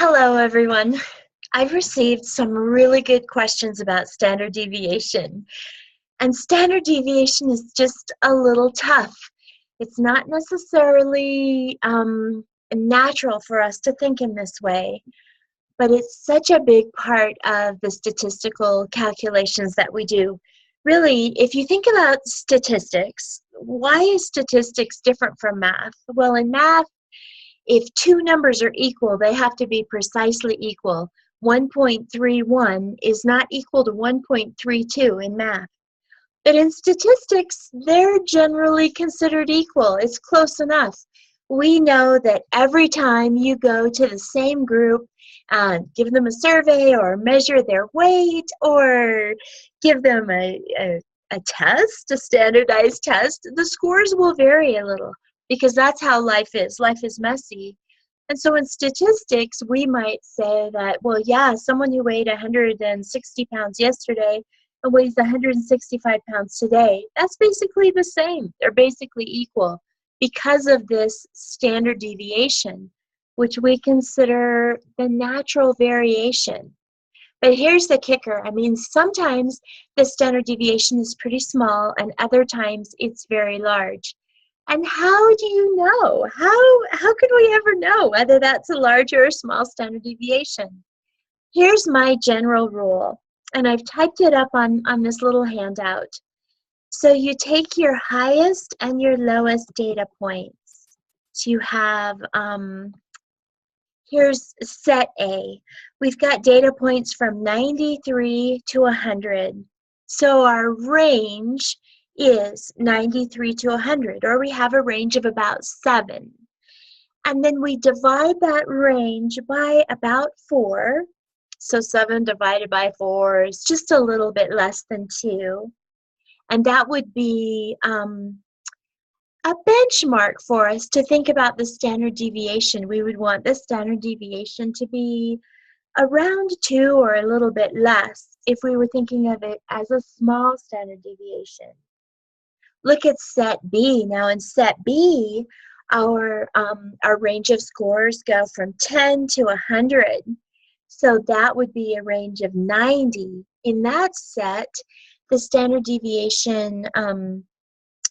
Hello, everyone. I've received some really good questions about standard deviation. And standard deviation is just a little tough. It's not necessarily natural for us to think in this way, but it's such a big part of the statistical calculations that we do. Really, if you think about statistics, why is statistics different from math? Well, in math, if two numbers are equal, they have to be precisely equal. 1.31 is not equal to 1.32 in math. But in statistics, they're generally considered equal. It's close enough. We know that every time you go to the same group and give them a survey or measure their weight or give them a test, a standardized test, the scores will vary a little because that's how life is. Life is messy. And so in statistics, we might say that, well, yeah, someone who weighed 160 pounds yesterday and weighs 165 pounds today, that's basically the same. They're basically equal because of this standard deviation, which we consider the natural variation. But here's the kicker. I mean, sometimes the standard deviation is pretty small and other times it's very large. And how do you know? How could we ever know whether that's a large or a small standard deviation? Here's my general rule, and I've typed it up on this little handout. So you take your highest and your lowest data points. So you have, here's set A. We've got data points from 93 to 100. So our range is 93 to 100, or we have a range of about 7. And then we divide that range by about 4. So 7 divided by 4 is just a little bit less than 2. And that would be a benchmark for us to think about the standard deviation. We would want the standard deviation to be around 2 or a little bit less if we were thinking of it as a small standard deviation. Look at set B. Now in set B, our range of scores go from 10 to 100. So that would be a range of 90. In that set, the standard deviation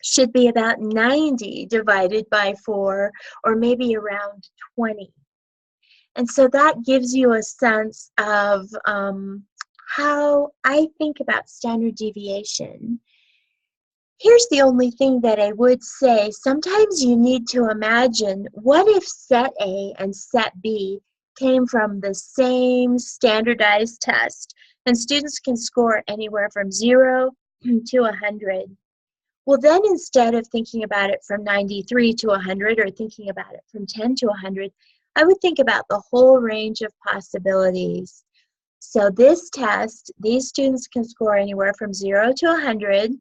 should be about 90 divided by 4, or maybe around 20. And so that gives you a sense of how I think about standard deviation. Here's the only thing that I would say. Sometimes you need to imagine, what if set A and set B came from the same standardized test, and students can score anywhere from 0 to 100. Well, then instead of thinking about it from 93 to 100 or thinking about it from 10 to 100, I would think about the whole range of possibilities. So this test, these students can score anywhere from 0 to 100.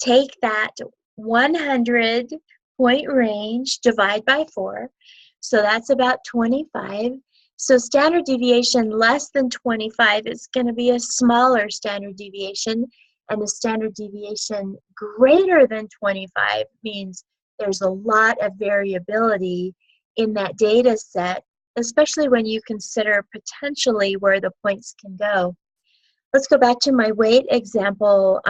Take that 100-point range, divide by 4. So that's about 25. So standard deviation less than 25 is going to be a smaller standard deviation, and a standard deviation greater than 25 means there's a lot of variability in that data set, especially when you consider potentially where the points can go. Let's go back to my weight example.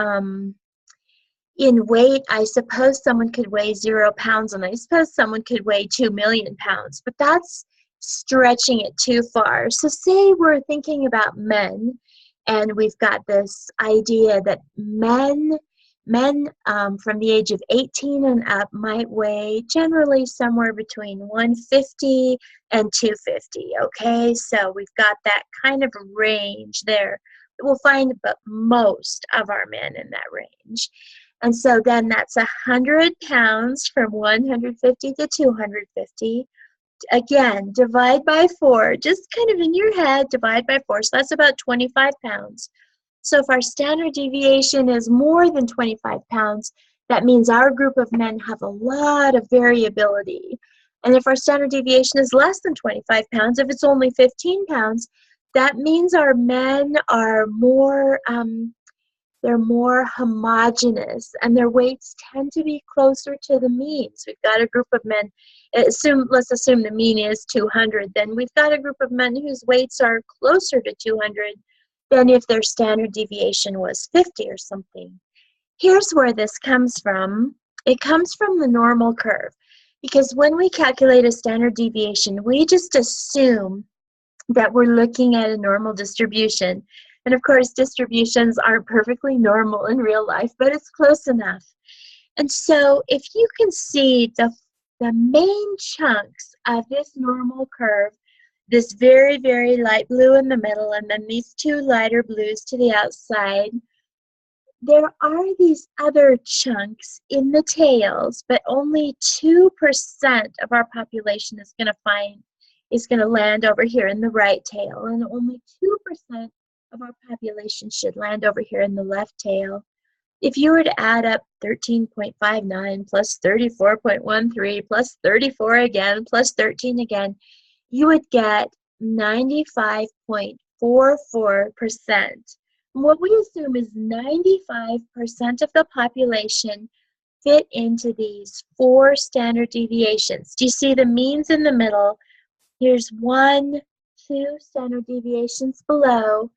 In weight, I suppose someone could weigh 0 pounds, and I suppose someone could weigh 2 million pounds, but that's stretching it too far. So say we're thinking about men, and we've got this idea that men from the age of 18 and up might weigh generally somewhere between 150 and 250, okay? So we've got that kind of range there. We'll find but most of our men in that range. And so then that's 100 pounds from 150 to 250. Again, divide by 4, just kind of in your head, divide by 4. So that's about 25 pounds. So if our standard deviation is more than 25 pounds, that means our group of men have a lot of variability. And if our standard deviation is less than 25 pounds, if it's only 15 pounds, that means our men are more they're more homogeneous, and their weights tend to be closer to the means. We've got a group of men, let's assume the mean is 200, then we've got a group of men whose weights are closer to 200 than if their standard deviation was 50 or something. Here's where this comes from. It comes from the normal curve, because when we calculate a standard deviation, we just assume that we're looking at a normal distribution. And of course, distributions aren't perfectly normal in real life, but it's close enough. And so if you can see the main chunks of this normal curve, this very, very light blue in the middle, and then these two lighter blues to the outside, there are these other chunks in the tails, but only 2% of our population is going to land over here in the right tail, and only 2% of our population should land over here in the left tail. If you were to add up 13.59 plus 34.13 plus 34 again plus 13 again, you would get 95.44%. What we assume is 95% of the population fit into these 4 standard deviations. Do you see the means in the middle? Here's 1, 2 standard deviations below,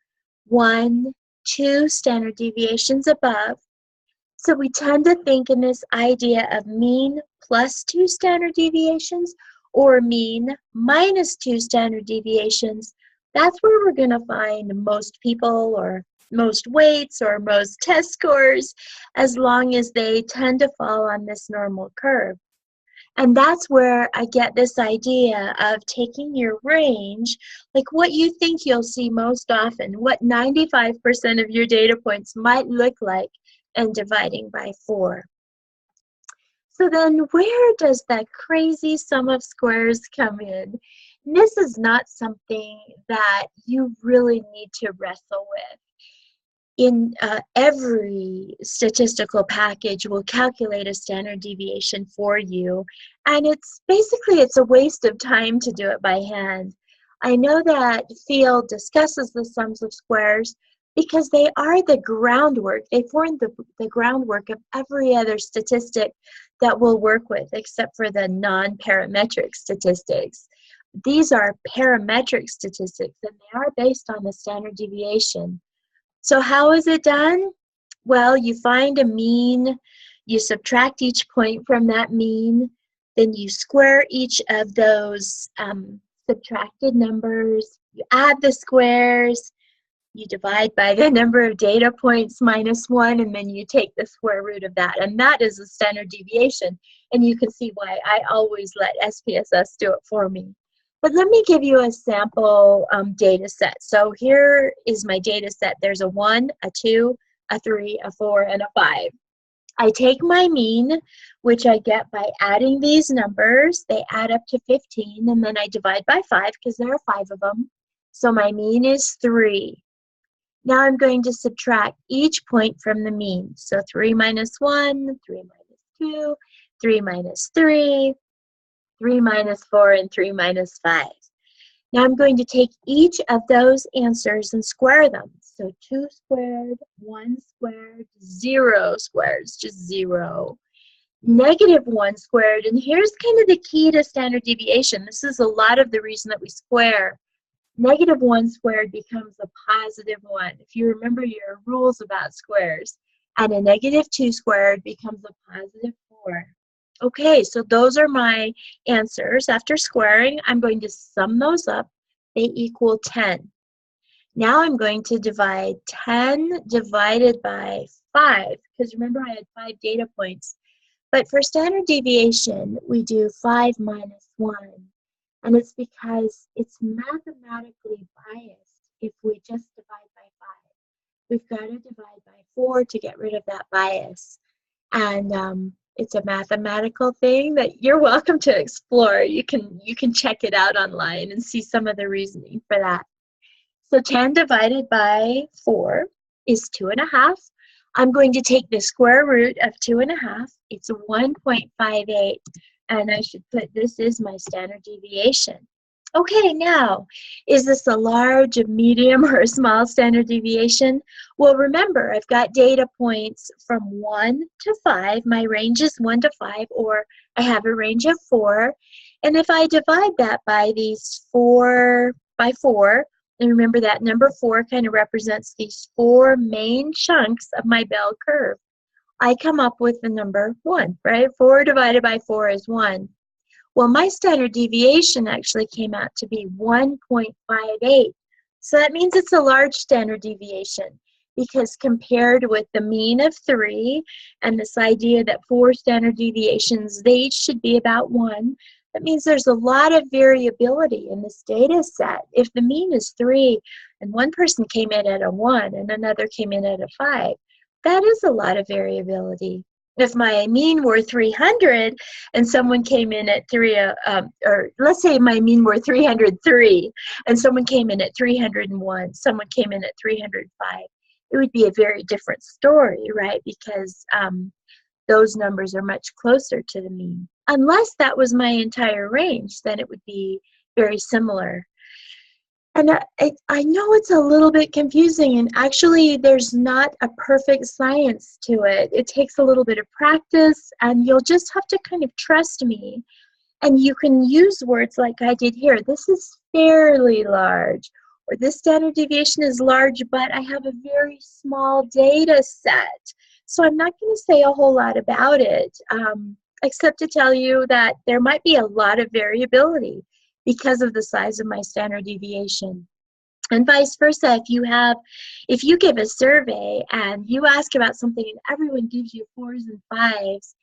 1, 2 standard deviations above. So we tend to think in this idea of mean plus 2 standard deviations or mean minus 2 standard deviations. That's where we're going to find most people or most weights or most test scores, as long as they tend to fall on this normal curve. And that's where I get this idea of taking your range, like what you think you'll see most often, what 95% of your data points might look like, and dividing by 4. So then where does that crazy sum of squares come in? And this is not something that you really need to wrestle with. In every statistical package will calculate a standard deviation for you, and it's a waste of time to do it by hand. I know that field discusses the sums of squares because they are the groundwork. They form the groundwork of every other statistic that we'll work with, except for the non-parametric statistics. These are parametric statistics, and they are based on the standard deviation. So how is it done? Well, you find a mean, you subtract each point from that mean, then you square each of those subtracted numbers, you add the squares, you divide by the number of data points minus 1, and then you take the square root of that. And that is a standard deviation. And you can see why I always let SPSS do it for me. But let me give you a sample data set. So here is my data set. There's a 1, a 2, a 3, a 4, and a 5. I take my mean, which I get by adding these numbers. They add up to 15, and then I divide by 5 because there are 5 of them. So my mean is 3. Now I'm going to subtract each point from the mean. So 3 minus 1, 3 minus 2, 3 minus 3, 3 minus 4, and 3 minus 5. Now I'm going to take each of those answers and square them. So 2 squared, 1 squared, 0 squared, just 0. -1 squared, and here's kind of the key to standard deviation. This is a lot of the reason that we square. -1 squared becomes a +1, if you remember your rules about squares. And a -2 squared becomes a +4. Okay, so those are my answers. After squaring, I'm going to sum those up. They equal 10. Now I'm going to divide 10 divided by 5, because remember I had 5 data points. But for standard deviation, we do 5 minus 1. And it's because it's mathematically biased if we just divide by 5. We've got to divide by 4 to get rid of that bias. And it's a mathematical thing that you're welcome to explore. You can check it out online and see some of the reasoning for that. So 10 divided by 4 is 2.5. I'm going to take the square root of 2.5. It's 1.58. And I should put this is my standard deviation. Okay, now, is this a large, a medium, or a small standard deviation? Well, remember, I've got data points from 1 to 5. My range is 1 to 5, or I have a range of 4. And if I divide that by these 4 by 4, and remember that number 4 kind of represents these 4 main chunks of my bell curve, I come up with the number 1, right? 4 divided by 4 is 1. Well, my standard deviation actually came out to be 1.58. So that means it's a large standard deviation because compared with the mean of 3 and this idea that 4 standard deviations, they each should be about 1, that means there's a lot of variability in this data set. If the mean is 3 and one person came in at a 1 and another came in at a 5, that is a lot of variability. If my mean were 300 and someone came in at or let's say my mean were 303 and someone came in at 301, someone came in at 305, it would be a very different story, right? Because those numbers are much closer to the mean. Unless that was my entire range, then it would be very similar. And I know it's a little bit confusing, and actually there's not a perfect science to it. It takes a little bit of practice, and you'll just have to kind of trust me. And you can use words like I did here. This is fairly large, or this standard deviation is large, but I have a very small data set. So I'm not going to say a whole lot about it, except to tell you that there might be a lot of variability because of the size of my standard deviation. And vice versa, if you give a survey and you ask about something and everyone gives you 4s and 5s,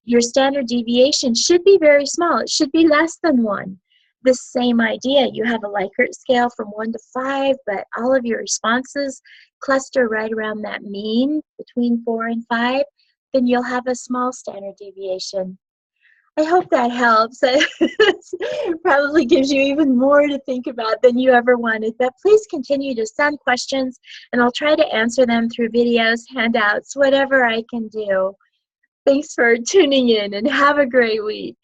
your standard deviation should be very small. It should be less than 1. The same idea, you have a Likert scale from 1 to 5, but all of your responses cluster right around that mean between 4 and 5, then you'll have a small standard deviation. I hope that helps. It probably gives you even more to think about than you ever wanted. But please continue to send questions, and I'll try to answer them through videos, handouts, whatever I can do. Thanks for tuning in, and have a great week.